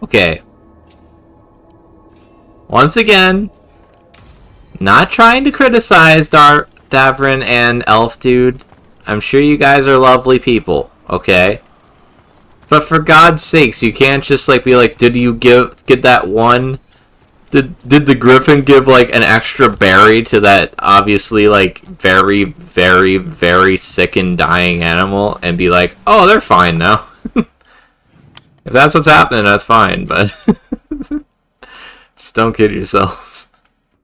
Okay. Once again, not trying to criticize Davrin and Elf Dude. I'm sure you guys are lovely people, okay? But for God's sakes, you can't just like be like, did you get that one? Did the Griffin give like an extra berry to that obviously like very, very, very sick and dying animal and be like, oh, they're fine now. If that's what's happening, that's fine, but just don't kid yourselves.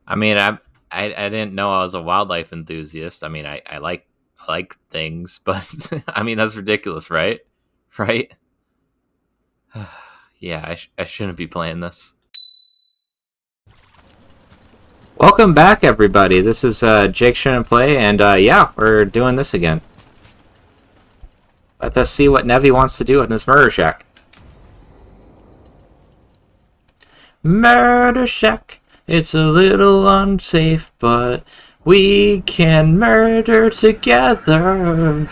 I mean, I didn't know I was a wildlife enthusiast. I mean, I like things, but I mean that's ridiculous, right? Right? Yeah, I shouldn't be playing this. Welcome back, everybody. This is Jake Shouldn't Play, and yeah, we're doing this again. Let us see what Nevi wants to do in this murder shack. Murder shack. It's a little unsafe, but we can murder together.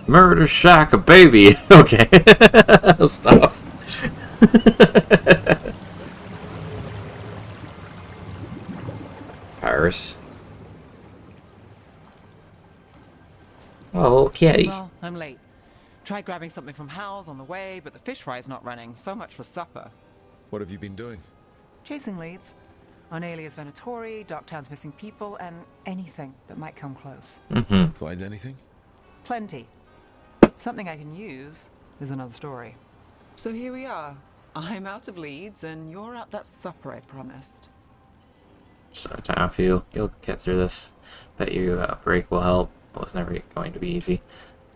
Murder shack, a baby. Okay, stop. Paris. Oh, kitty. Well, I'm late. Tried grabbing something from Hal's on the way, but the fish fry's not running. So much for supper. What have you been doing? Chasing leads. On Alias Venatori, Docktown's missing people, and anything that might come close. Find anything? Plenty. Something I can use is another story. So here we are. I'm out of leads, and you're at that supper I promised. So time for you. You'll get through this. Bet you a break will help. It was never going to be easy.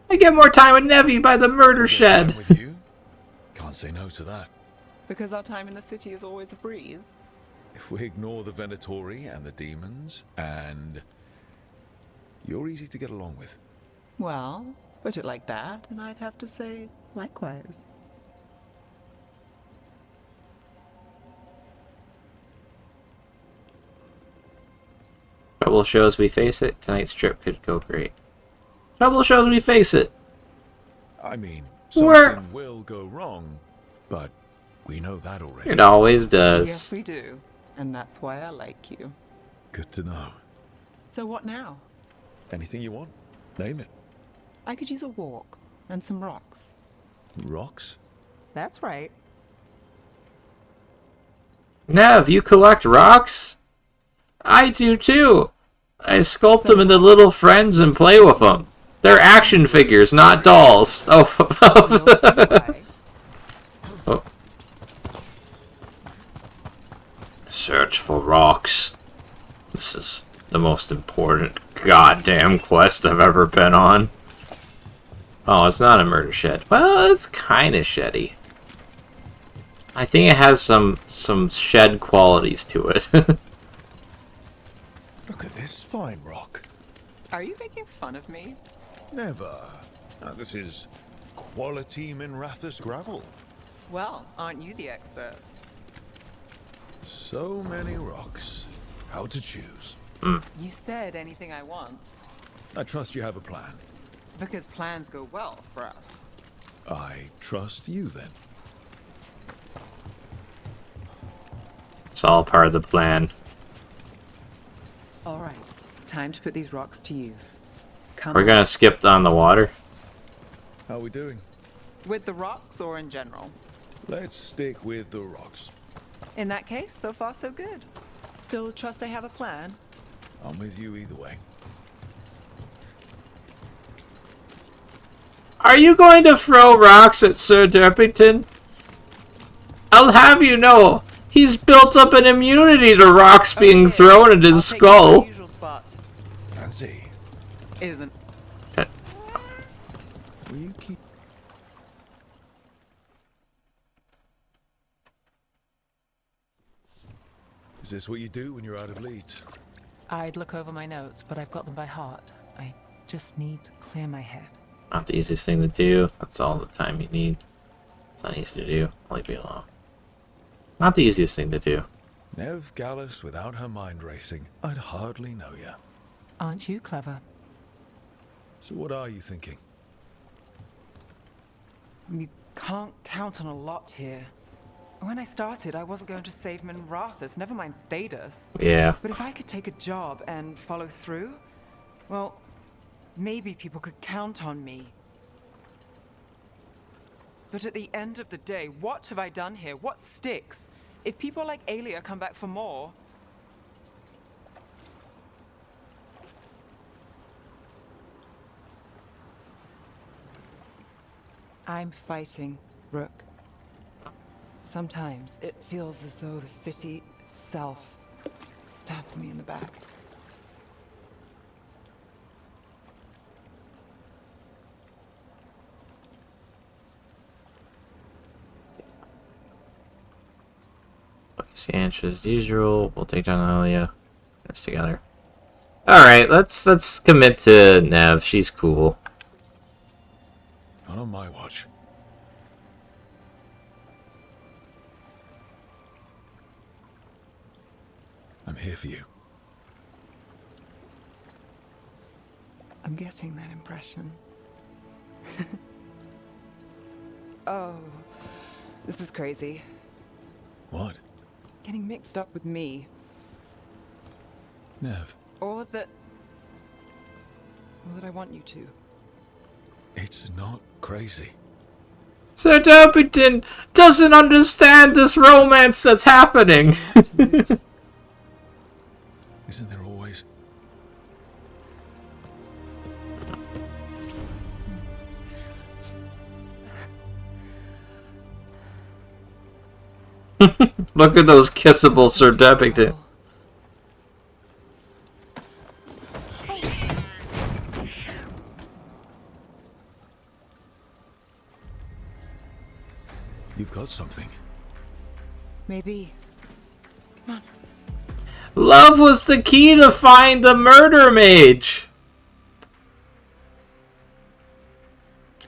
I get more time with Nevi by the murder shed. With you? Can't say no to that. Because our time in the city is always a breeze. If we ignore the Venatori and the demons, and you're easy to get along with. Well, put it like that, and I'd have to say likewise. Trouble shows we face it. Tonight's trip could go great. Trouble shows we face it. I mean, something Where? will go wrong, but we know that already. It always does. Yes, we do. And that's why I like you. Good to know. So what now? Anything you want, name it. I could use a walk and some rocks. Rocks? That's right. Nev, you collect rocks? I do too. I sculpt them into little friends and play with them. They're action figures, not dolls. Oh. Oh. Search for rocks. This is the most important goddamn quest I've ever been on. Oh, it's not a murder shed. Well, it's kind of sheddy. I think it has some shed qualities to it. Look at this fine rock. Are you making fun of me? Never. Now, this is quality Minrathous gravel. Well, aren't you the expert? So many rocks. How to choose? You said anything I want. I trust you have a plan. Because plans go well for us. I trust you then. It's all part of the plan. All right, time to put these rocks to use. Come We're on. gonna skip on the water. How are we doing? With the rocks or in general? Let's stick with the rocks. In that case, so far so good. Still trust I have a plan? I'm with you either way. Are you going to throw rocks at Sir Derpington? I'll have you know, he's built up an immunity to rocks being thrown at his I'll skull. Take the usual spot. Nancy, Isn't. will you keep... Is this what you do when you're out of leads? I'd look over my notes, but I've got them by heart. I just need to clear my head. Not the easiest thing to do. That's all the time you need. It's not easy to do. Leave me alone. Not the easiest thing to do. Nev Gallus without her mind racing. I'd hardly know you. Aren't you clever? So what are you thinking? You can't count on a lot here. When I started, I wasn't going to save Minrathous, never mind Thedas. Yeah. But if I could take a job and follow through, well, maybe people could count on me. But at the end of the day, what have I done here? What sticks? If people like Aelia come back for more... I'm fighting, Rook. Sometimes it feels as though the city itself stabbed me in the back. See answers as usual. We'll take down Alia. This together. Alright, let's commit to Nev. She's cool. Not on my watch. I'm here for you. I'm getting that impression. Oh, this is crazy. What? Getting mixed up with me. Nev, Or that I want you to. it's not crazy. Sir Derpington doesn't understand this romance that's happening. Isn't there always? Look at those kissable Sir Derpington. You've got something. Maybe. Come on. Love was the key to find the murder mage.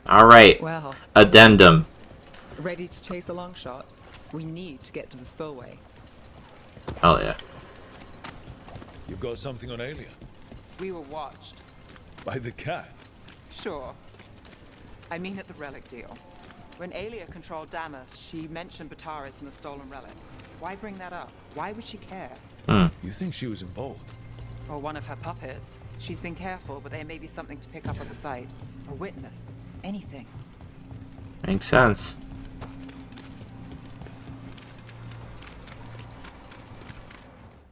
Alright. Well, Addendum. ready to chase a long shot? We need to get to the spillway. Oh yeah. You've got something on Aelia. We were watched. By the cat. Sure. I mean at the relic deal. When Aelia controlled Damas, she mentioned Bataris and the stolen relic. Why bring that up? Why would she care? You think she was involved? Or one of her puppets. She's been careful, but there may be something to pick up at the site. A witness. Anything. Makes sense.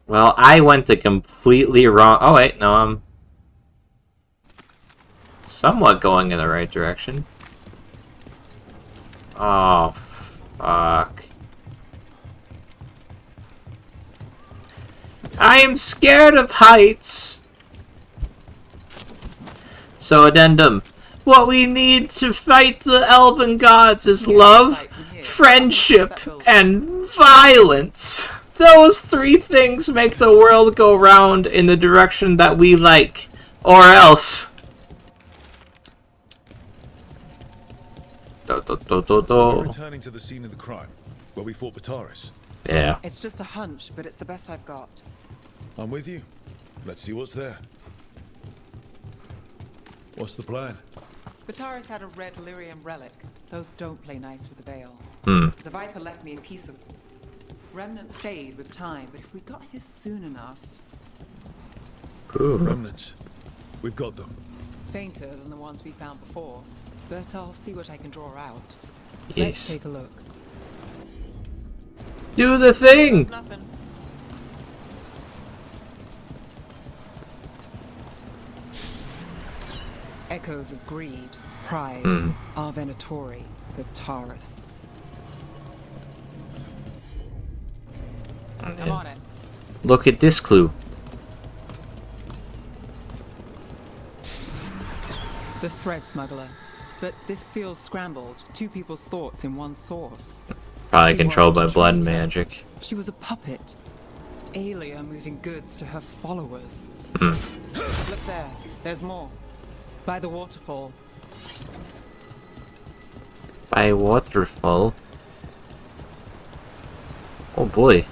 Well, I went the completely wrong... Oh, wait, no, I'm somewhat going in the right direction. Oh, fuck. I am scared of heights. So, addendum. What we need to fight the elven gods is love, friendship, and violence. Those three things make the world go round in the direction that we like. Or else. We're returning to the scene of the crime, where we fought Bataris. Yeah. It's just a hunch, but it's the best I've got. I'm with you. Let's see what's there. What's the plan? Bataris had a red lyrium relic. Those don't play nice with the Veil. The Viper left me a piece of it. Remnants fade with time, but if we got here soon enough... Ooh. Remnants. We've got them. Fainter than the ones we found before. But I'll see what I can draw out. Let's Yes. take a look. Do the thing! There's nothing. Echoes of greed, pride, our Venatori, Bataris. I'm on it. Look at this clue. The thread smuggler. But this feels scrambled. Two people's thoughts in one source. Probably She controlled by wasn't a blood traitor. magic. She was a puppet. Aelia moving goods to her followers. Look there. There's more. By the waterfall. By waterfall. Oh boy.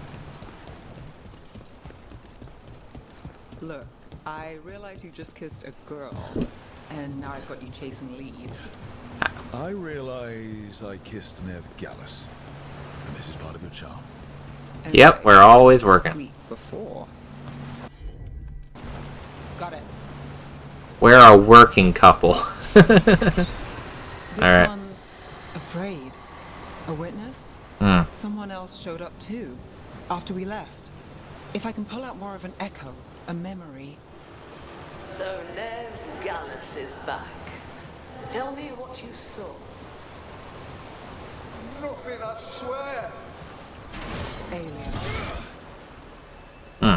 Look, I realize you just kissed a girl. And now I've got you chasing leads. I realize I kissed Nev Gallus. This is part of your charm. Yep, we're always working. Sweet before. Got it. We're a working couple. This Alright. one's afraid. A witness? Hmm. Someone else showed up too, after we left. If I can pull out more of an echo, a memory. So Nev Gallus is back. Tell me what you saw. Nothing, I swear. Alien. Hmm.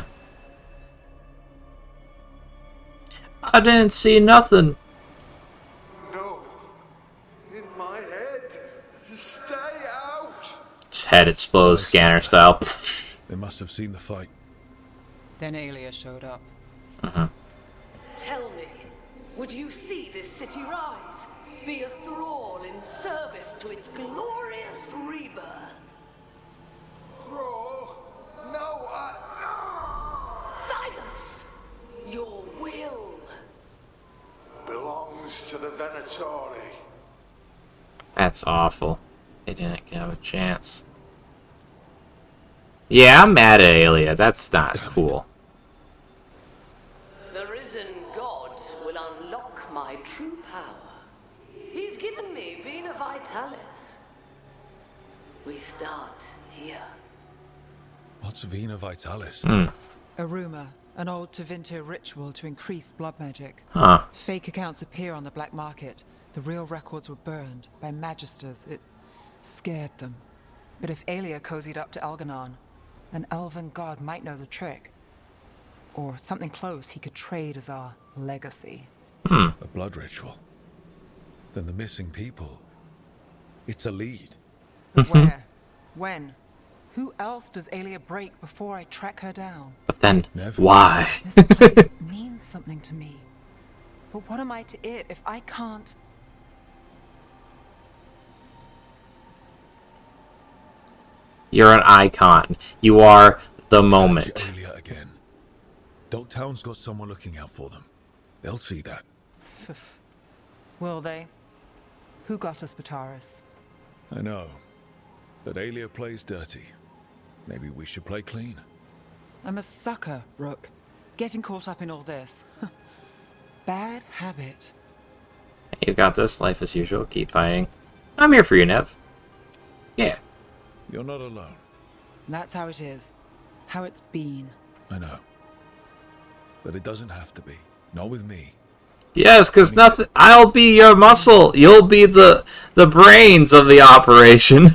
I didn't see nothing. No. In my head. Stay out. Just head explodes scanner style. They must have seen the fight. Then Alia showed up. Tell me, would you see this city rise? Be a thrall in service to its glorious rebirth? Thrall. No, Silence! Your will. belongs to the Venatori. That's awful. They didn't have a chance. Yeah, I'm mad at Alia. That's not cool. The risen god will unlock my true power. He's given me Vena Vitalis. We start here. What's Vena Vitalis? A rumor, an old Tevinter ritual to increase blood magic. Huh. Fake accounts appear on the black market. The real records were burned by magisters. It scared them. But if Alia cozied up to Algernon, an elven god might know the trick. Or something close he could trade as our legacy. A blood ritual. Then the missing people. It's a lead. Where? When? Who else does Alia break before I track her down? But then, Never. why? This place means something to me. But what am I to it if I can't? You're an icon. You are the moment. Catch Alia again. Dogtown's got someone looking out for them. They'll see that. Will they? Who got us Bataris? I know. But Alia plays dirty. Maybe we should play clean. I'm a sucker, Rook. Getting caught up in all this. Bad habit. You got this. Life as usual. Keep fighting. I'm here for you, Nev. Yeah. You're not alone. That's how it is. How it's been. I know. But it doesn't have to be. Not with me. Yes, because nothing. I'll be your muscle. You'll be the brains of the operation.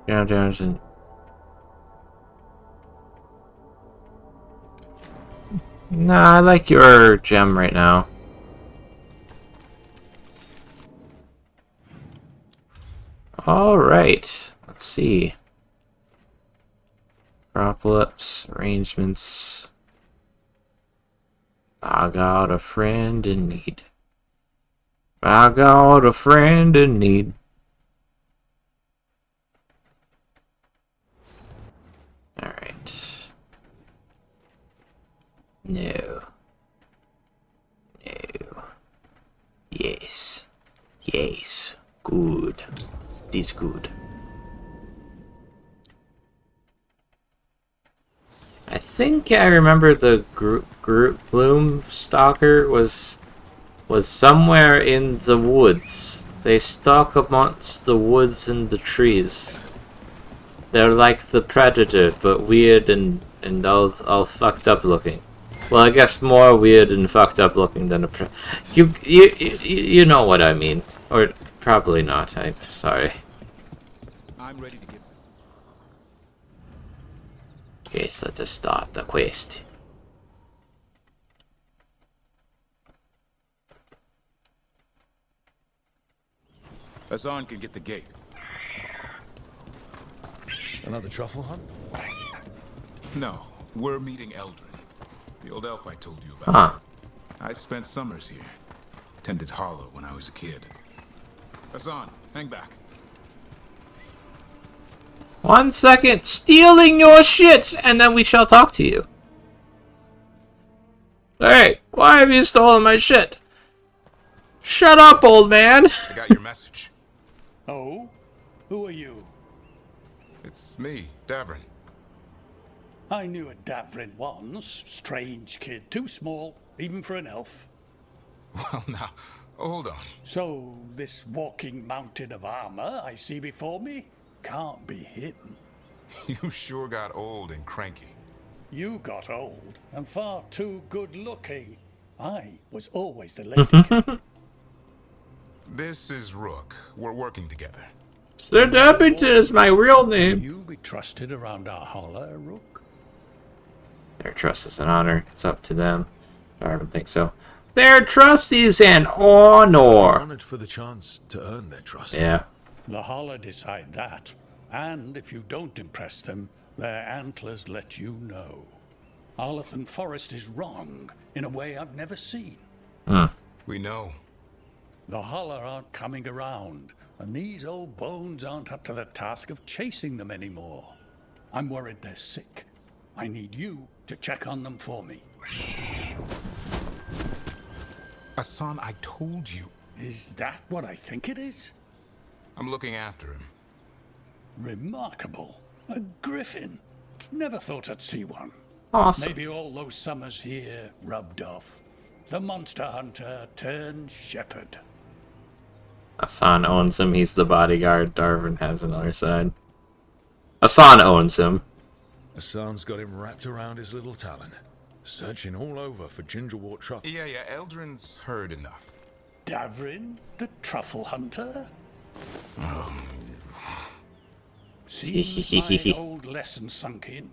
Yeah, Johnson. Nah, I like your gem right now. Alright, let's see. Droplets, arrangements. I got a friend in need. I got a friend in need. Alright. No. No. Yes. Yes. Good. This good. I think I remember the Gloom Stalker was somewhere in the woods. They stalk amongst the woods and the trees. They're like the Predator, but weird and all fucked up looking. Well, I guess more weird and fucked up looking than a you know what I mean, or probably not. I'm sorry. I'm ready to get. Okay, so let's start the quest. Hassan can get the gate. Another truffle hunt? No, we're meeting Eldrin. The old elf I told you Huh. about. I spent summers here. Tended Hollow when I was a kid. Hassan, hang back. 1 second, stealing your shit, and then we shall talk to you. Hey, why have you stolen my shit? Shut up, old man. I got your message. Oh? Who are you? It's me, Davrin. I knew a Davrin once. Strange kid. Too small, even for an elf. Well, now, hold on. So, this walking mountain of armor I see before me can't be him. You sure got old and cranky. You got old and far too good looking. I was always the lady. This is Rook. We're working together. Sir Derpington is my real name. You be trusted around our holler, Rook? Their trust is an honor. It's up to them. I don't think so. Their trust is an honor. Honored for the chance to earn their trust. Yeah. The holler decide that. And if you don't impress them, their antlers let you know. Arlathan Forest is wrong in a way I've never seen. We know. The holler aren't coming around, and these old bones aren't up to the task of chasing them anymore. I'm worried they're sick. I need you to check on them for me. Hassan, I told you. Is that what I think it is? I'm looking after him. Remarkable. A griffin. Never thought I'd see one. Awesome. Maybe all those summers here rubbed off. The monster hunter turned shepherd. Hassan owns him. He's the bodyguard. Darvin has another side. Hassan owns him. Hassan's got him wrapped around his little talon, searching all over for gingerwort truffle. Yeah, Eldrin's heard enough. Davrin, the truffle hunter? Hee Seems my old lesson sunk in.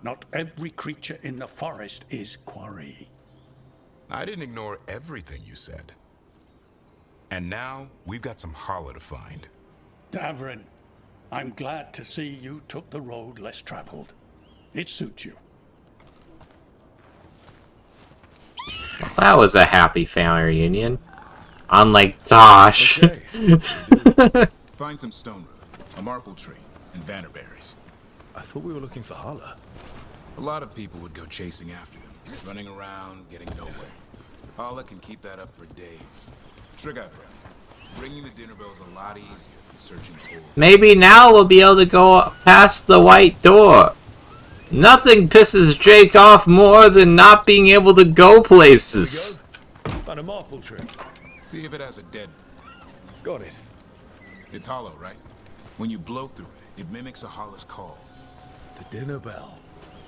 Not every creature in the forest is quarry. I didn't ignore everything you said. And now, we've got some holler to find. Davrin, I'm glad to see you took the road less traveled. It suits you. That was a happy family reunion. Unlike Dosh. Okay. Find some stone root, a marple tree, and vannerberries. I thought we were looking for Hala. A lot of people would go chasing after them, running around, getting nowhere. Holla can keep that up for days. Trigger, bringing the dinner bells a lot easier than searching for. Maybe now we'll be able to go past the white door. Nothing pisses Jake off more than not being able to go places. Find a marple tree. See if it has a dead. Got it. It's hollow, right? When you blow through it, it mimics a hollow's call. The dinner bell.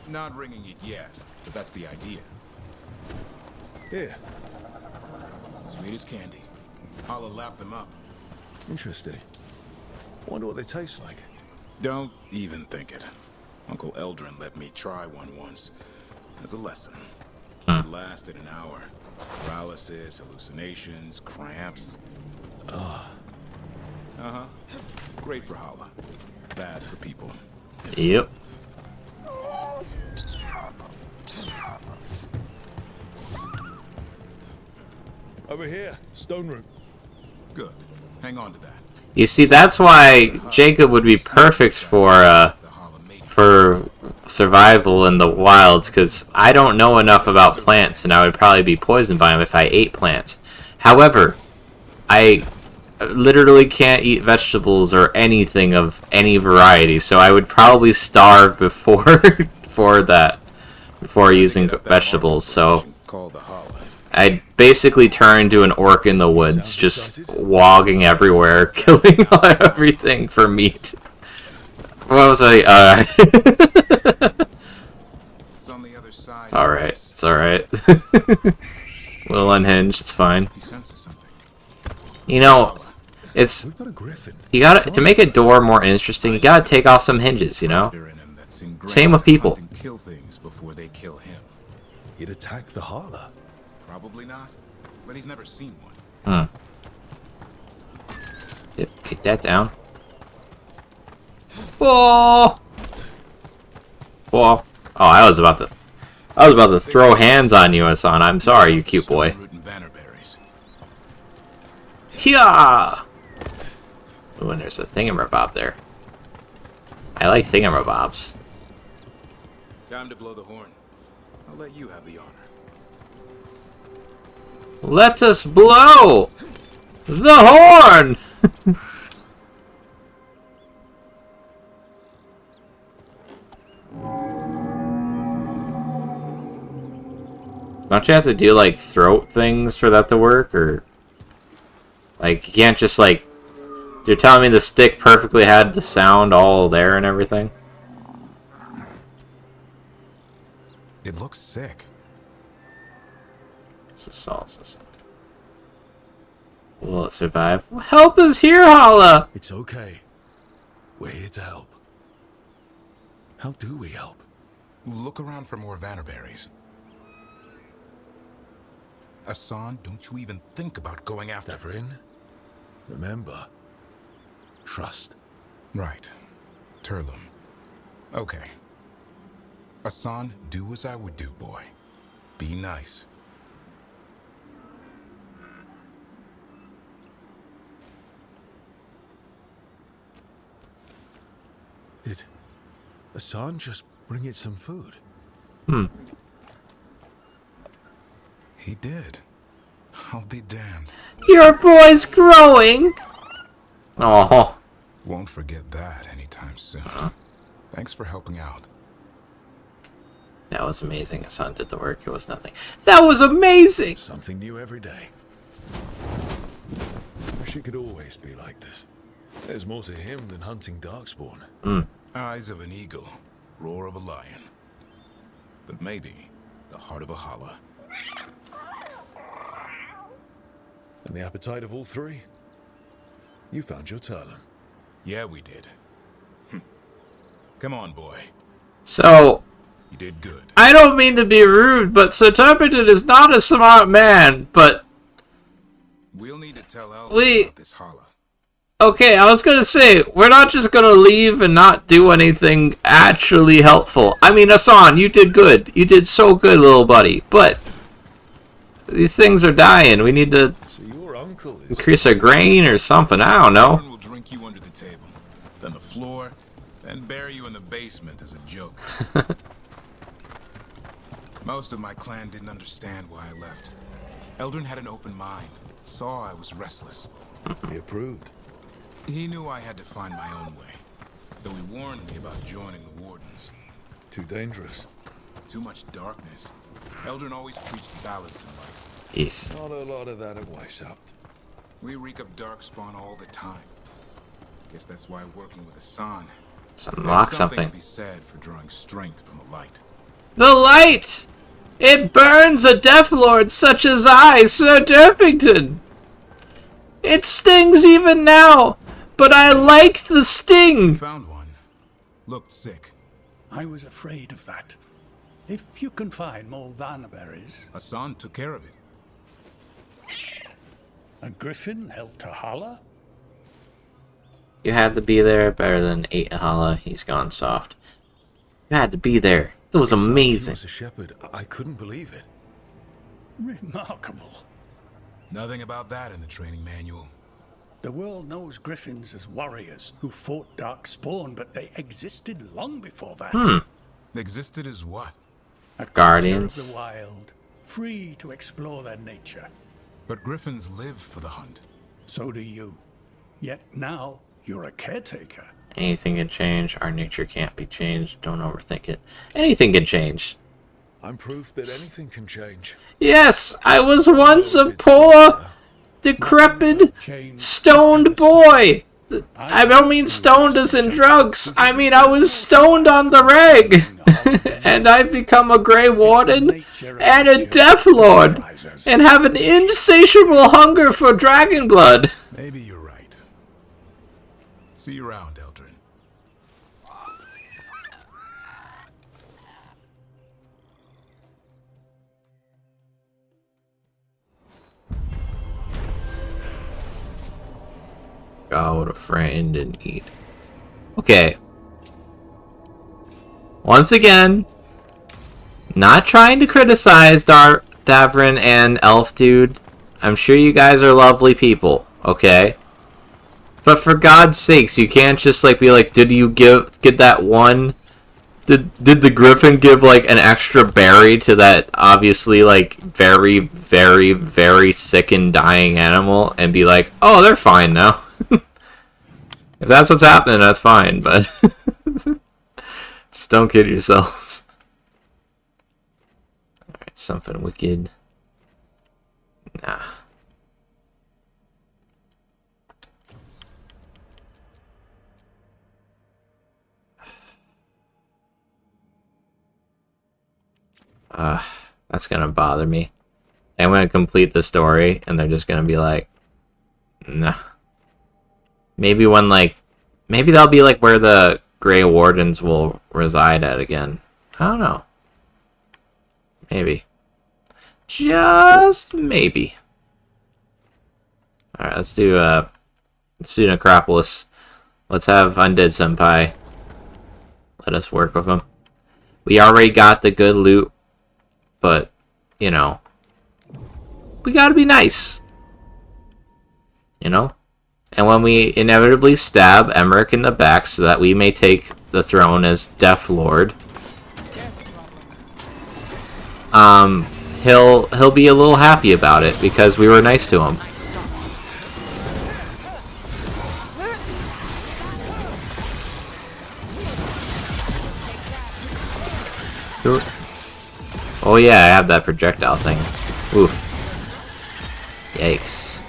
Not ringing it yet, but that's the idea. Here. Sweet as candy. Holla lapped them up. Interesting. Wonder what they taste like. Don't even think it. Uncle Eldrin let me try one once. As a lesson. It lasted an hour. Paralysis, hallucinations, cramps. Uh-huh. Great for Holla. Bad for people. Yep. Over here. Stone root. Good. Hang on to that. You see, that's why Jacob would be perfect for survival in the wilds, because I don't know enough about plants, and I would probably be poisoned by them if I ate plants. However, I literally can't eat vegetables or anything of any variety, so I would probably starve before before using vegetables. So Called the Holla. I'd basically turn into an orc in the woods, just wogging everywhere, killing everything for meat. What was I? It's on the other side. It's alright. It's alright. Little unhinged. It's fine. He senses something. You know, it's We've got a griffin. you gotta to make a door more interesting. You gotta take off some hinges. You know. In him that's ingrained Same with to people. hunt and kill things before they kill him. He'd attack the Hala. Probably not, but he's never seen one. Yep, get that down. Whoa! Whoa! Oh, I was about to. I was about to throw hands on you, Hassan. I'm sorry, you cute boy. Hiya! Ooh, and there's a thingamabob there. I like thingamabobs. Time to blow the horn. I'll let you have the honor. Let us blow the horn! Don't you have to do, like, throat things for that to work, or... Like, you can't just, like... You're telling me the stick perfectly had the sound all there and everything? It looks sick. This is salsa. Will it survive? Help is here, Hala! It's okay. We're here to help. How do we help? Look around for more Vannerberries. Hassan, don't you even think about going after... Devrin, remember, trust. Right. Turlum. Okay. Hassan, do as I would do, boy. Be nice. Did Hassan just bring it some food? He did. I'll be damned. Your boy's growing! Oh. Won't forget that anytime soon. Thanks for helping out. That was amazing. Hassan did the work. It was nothing. That was amazing! Something new every day. Wish it could always be like this. There's more to him than hunting darkspawn. Eyes of an eagle, roar of a lion. But maybe the heart of a holla. And the appetite of all three? You found your Turlum. Yeah, we did. Come on, boy. So, You did good. I don't mean to be rude, but Sir Derpington is not a smart man, but... We'll need to tell Al We- about this holla. Okay, I was gonna say, we're not just gonna leave and not do anything actually helpful. I mean, Hassan, you did good. You did so good, little buddy. But these things are dying. We need to So your uncle is... increase our grain or something. I don't know. We'll drink you under the table, then the floor, then bury you in the basement as a joke. Most of my clan didn't understand why I left. Eldrin had an open mind, saw I was restless. He approved. He knew I had to find my own way, though he warned me about joining the Wardens. Too dangerous. Too much darkness. Eldrin always preached balance in life. Peace. Not a lot of that at Weishaupt. We reek of darkspawn all the time. Guess that's why working with Hassan. Let's unlock There's something. to be said for drawing strength from the light. The light! It burns a Death Lord such as I, Sir Derpington! It stings even now, but I like the sting! Found one. Looked sick. I was afraid of that. If you can find more Vannerberries, Hassan took care of it. a griffin helped to holler. You had to be there, better than 8 Hala. He's gone soft. You had to be there. It was He amazing. was a shepherd. I couldn't believe it. Remarkable. Nothing about that in the training manual. The world knows griffins as warriors who fought darkspawn, but they existed long before that. Existed as what? A creature Guardians. of the wild, free to explore their nature. But griffins live for the hunt. So do you. Yet now, you're a caretaker. Anything can change. Our nature can't be changed. Don't overthink it. Anything can change. I'm proof that anything can change. Yes, I was once a poor, decrepit, stoned boy. I don't mean stoned as in drugs. I mean I was stoned on the reg. And I've become a Grey Warden and a Death Lord. And have an insatiable hunger for dragon blood. Maybe you're right. See you around, Eldrin. Go with a friend and eat. Okay. Once again, Not trying to criticize Davrin and Elf Dude. I'm sure you guys are lovely people, okay? But for God's sakes, you can't just like be like, did you get that one? Did the Griffin give like an extra berry to that obviously like very, very, very sick and dying animal and be like, oh, they're fine now. If that's what's happening, that's fine, but just don't kid yourselves. Alright, something wicked. Nah. That's gonna bother me. I'm gonna complete the story, and they're just gonna be like, nah. Maybe maybe that'll be like where the Grey Wardens will reside at again. I don't know. Maybe. Just maybe. Alright, let's do Necropolis. Let's have Undead Senpai. Let us work with him. We already got the good loot, but, you know, we gotta be nice. You know? And when we inevitably stab Emmerich in the back so that we may take the throne as Death Lord, he'll be a little happy about it because we were nice to him. Oh yeah, I have that projectile thing. Oof. Yikes.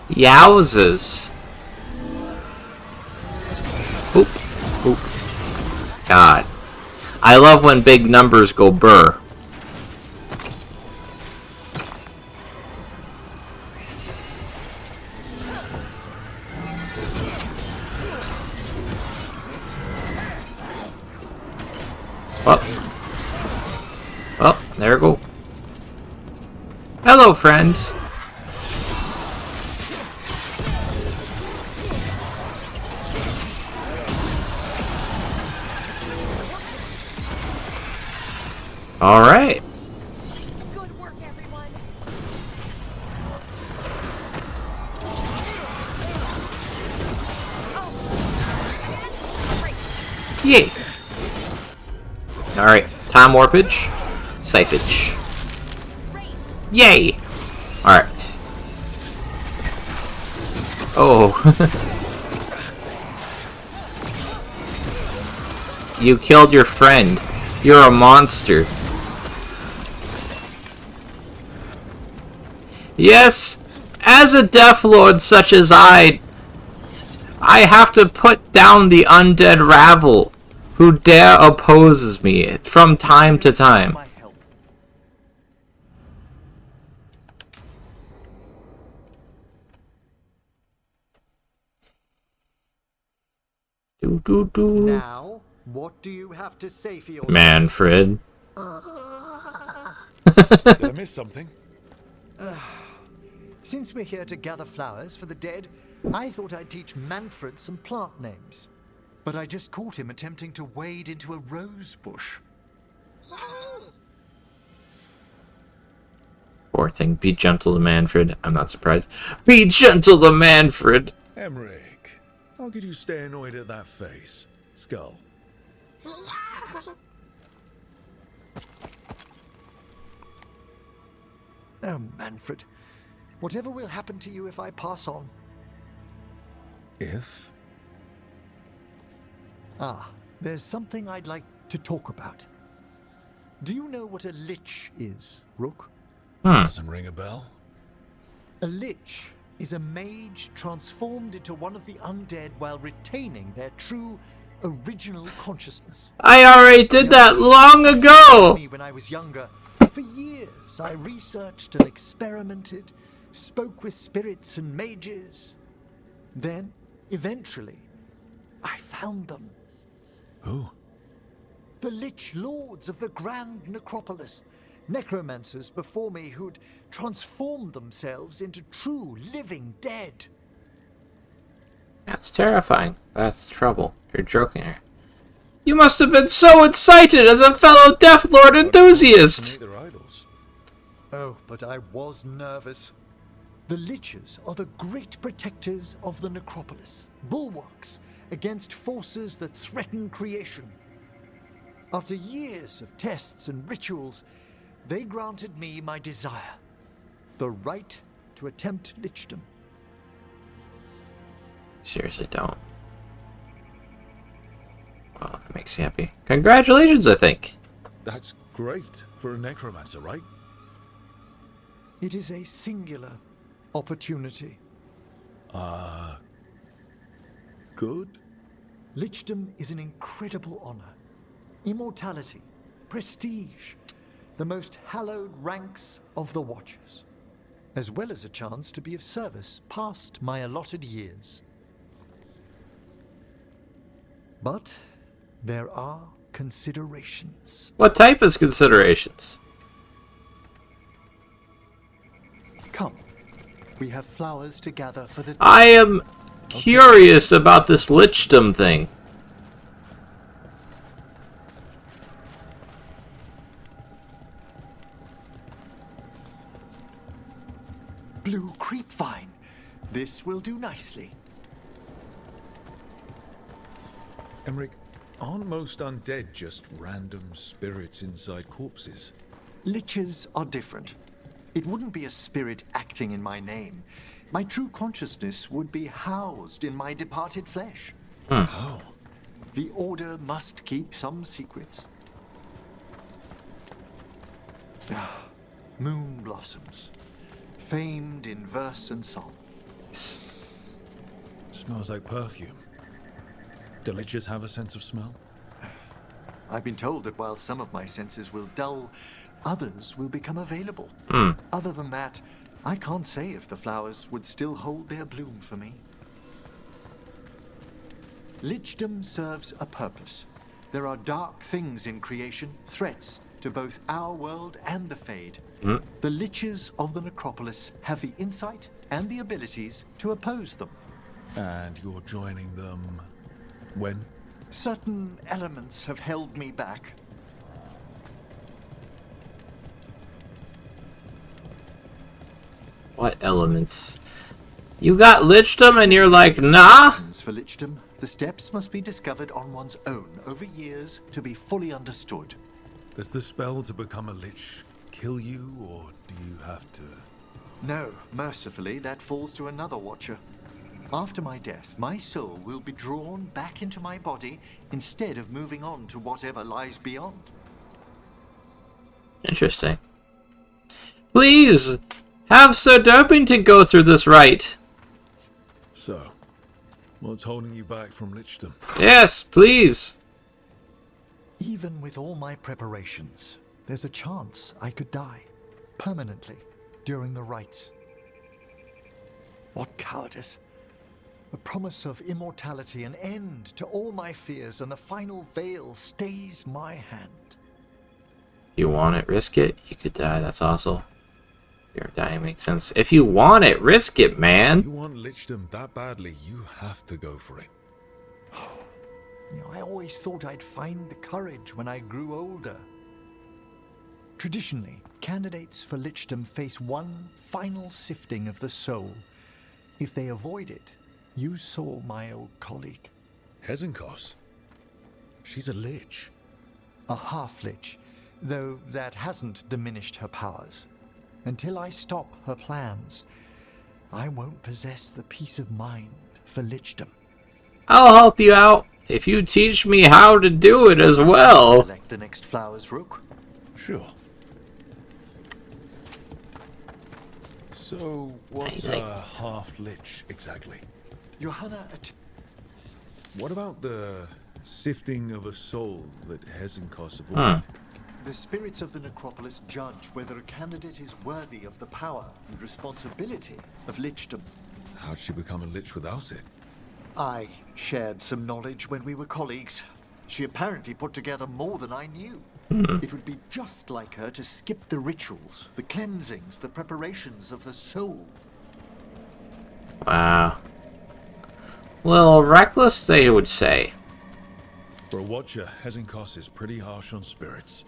Yowzers. Oop. Oop. God. I love when big numbers go burr. Oh, there we go. Hello, friend. All right. Good work, everyone. Yay. All right. Time warpage. Sifage. Yay. All right. Oh. You killed your friend. You're a monster. Yes, as a Death Lord such as I have to put down the undead rabble who dare opposes me from time to time. Now, what do you have to say for yourself? Manfred. Did I miss something? Since we're here to gather flowers for the dead, I thought I'd teach Manfred some plant names. But I just caught him attempting to wade into a rose bush. Poor thing. Be gentle to Manfred. I'm not surprised. Be gentle to Manfred. Emmerich, how could you stay annoyed at that face? Skull. Oh, Manfred. Whatever will happen to you if I pass on? If? Ah, there's something I'd like to talk about. Do you know what a lich is, Rook? Doesn't ring a bell. A lich is a mage transformed into one of the undead while retaining their true original consciousness. I already did that long ago! When I was younger, for years I researched and experimented, spoke with spirits and mages. Then, eventually, I found them. Who? The Lich Lords of the Grand Necropolis. Necromancers before me who'd transformed themselves into true living dead. That's terrifying. That's trouble. You're joking here. You must have been so excited as a fellow Death Lord enthusiast! Their idols. Oh, but I was nervous. The Liches are the great protectors of the necropolis, bulwarks against forces that threaten creation. After years of tests and rituals, they granted me my desire, the right to attempt lichdom. Seriously, don't. Well, that makes you happy. Congratulations, I think. That's great for a necromancer, right? It is a singular opportunity. Good. Lichdom is an incredible honor. Immortality, prestige, the most hallowed ranks of the Watchers, as well as a chance to be of service past my allotted years. But there are considerations. What type of considerations? Come, we have flowers to gather for the... I am curious about this lichdom thing. Blue creepvine. This will do nicely. Emmerich, aren't most undead just random spirits inside corpses? Liches are different. It wouldn't be a spirit acting in my name. My true consciousness would be housed in my departed flesh. How? The Order must keep some secrets. Moon blossoms, famed in verse and song. Smells like perfume. Do liches have a sense of smell? I've been told that while some of my senses will dull, others will become available. Other than that, I can't say if the flowers would still hold their bloom for me. Lichdom serves a purpose. There are dark things in creation, threats to both our world and the Fade. The Liches of the Necropolis have the insight and the abilities to oppose them. And you're joining them when? Certain elements have held me back. What elements? You got lichdom and you're like, nah? For Lichdom, the steps must be discovered on one's own over years to be fully understood. Does the spell to become a lich kill you, or do you have to? No, mercifully, that falls to another Watcher. After my death, my soul will be drawn back into my body instead of moving on to whatever lies beyond. Interesting. Please, have Sir Derpington go through this rite. So, what's holding you back from lichdom? Yes, please. Even with all my preparations, there's a chance I could die permanently during the rites. What cowardice! A promise of immortality, an end to all my fears, and the final veil stays my hand. You want it, risk it. You could die, that's also. Your dying makes sense. If you want it, risk it, man. If you want lichdom that badly, you have to go for it. I always thought I'd find the courage when I grew older. Traditionally, candidates for lichdom face one final sifting of the soul. If they avoid it, you saw my old colleague. Hezenkos? She's a lich. A half-lich, though that hasn't diminished her powers. Until I stop her plans, I won't possess the peace of mind for lichdom. I'll help you out if you teach me how to do it as well. Select the next flowers, Rook. Sure. So, what's a half-lich exactly? Johanna... What about the sifting of a soul that Hezenkos avoided? The spirits of the necropolis judge whether a candidate is worthy of the power and responsibility of lichdom. How'd she become a lich without it? I shared some knowledge when we were colleagues. She apparently put together more than I knew. It would be just like her to skip the rituals, the cleansings, the preparations of the soul. Wow. Little reckless, they would say. For a watcher, Hezenkos is pretty harsh on spirits.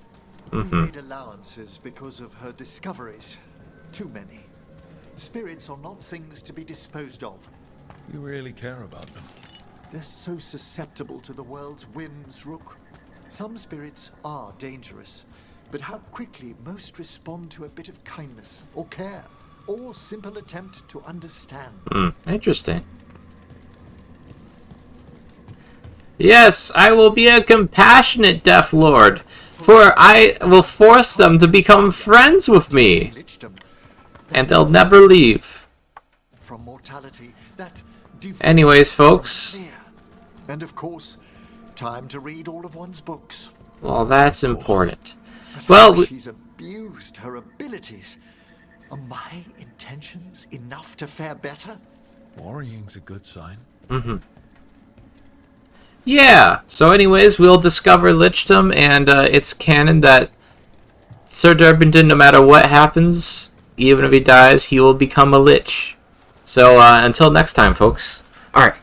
We made allowances because of her discoveries. Too many. Spirits are not things to be disposed of. You really care about them. They're so susceptible to the world's whims, Rook. Some spirits are dangerous, but how quickly most respond to a bit of kindness or care, or simple attempt to understand. Interesting. Yes, I will be a compassionate Death Lord, for I will force them to become friends with me, and they'll never leave. From mortality, that Anyways, folks. And of course, time to read all of one's books. Well, that's important. But Well, how she's abused her abilities. Are my intentions enough to fare better? Worrying's a good sign. yeah. So anyways, we'll discover Lichdom, and it's canon that Sir Derpington, no matter what happens, even if he dies, he will become a Lich. So until next time, folks. Alright.